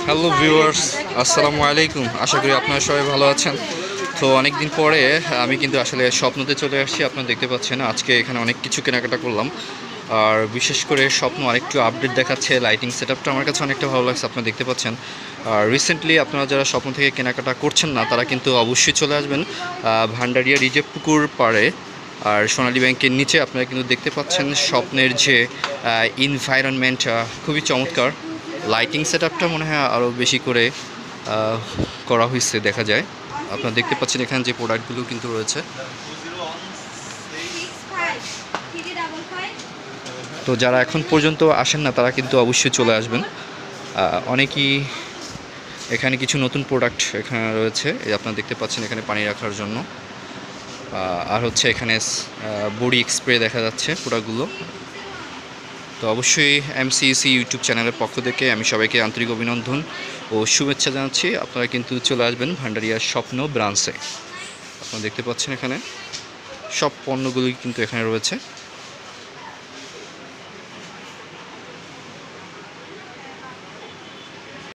Hello viewers, আসসালামু আলাইকুম। আশা করি আপনারা সবাই ভালো আছেন। তো অনেক দিন পরে আমি কিন্তু আসলে স্বপ্নতে চলে আসছি। আপনারা দেখতে পাচ্ছেন আজকে এখানে অনেক কিছু কেনাকাটা করলাম। আর বিশেষ করে স্বপ্ন আরেকটু আপডেট দেখাচ্ছে, লাইটিং সেটআপটা আমার কাছে অনেকটা ভালো লাগছে। আপনারা দেখতে পাচ্ছেন। আর রিসেন্টলি আপনারা যারা স্বপ্ন থেকে কেনাকাটা করছেন না, তারা কিন্তু অবশ্যই চলে আসবেন ভান্ডারিয়া রিজেভ পুকুর পাড়ে। আর সোনালী ব্যাংকের নিচে আপনারা কিন্তু দেখতে পাচ্ছেন স্বপ্নের যে এনভায়রনমেন্ট খুবই চমৎকার। লাইটিং সেটআপটা মনে হয় আরও বেশি করে করা হয়েছে দেখা যায়। আপনারা দেখতে পাচ্ছেন এখানে যে প্রোডাক্টগুলো কিন্তু রয়েছে। তো যারা এখন পর্যন্ত আসেন না, তারা কিন্তু অবশ্যই চলে আসবেন। অনেকেই এখানে কিছু নতুন প্রোডাক্ট এখানে রয়েছে। এই আপনারা দেখতে পাচ্ছেন এখানে পানি রাখার জন্য। আর হচ্ছে এখানে বডি স্প্রে দেখা যাচ্ছে প্রোডাক্টগুলো। তো অবশ্যই এমসিইসি ইউটিউব চ্যানেলের পক্ষ থেকে আমি সবাইকে আন্তরিক অভিনন্দন ও শুভেচ্ছা জানাচ্ছি। আপনারা কিন্তু চলে আসবেন ভান্ডারিয়ার স্বপ্ন ব্রাঞ্চে। আপনারা দেখতে পাচ্ছেন এখানে সব পণ্যগুলোই কিন্তু এখানে রয়েছে।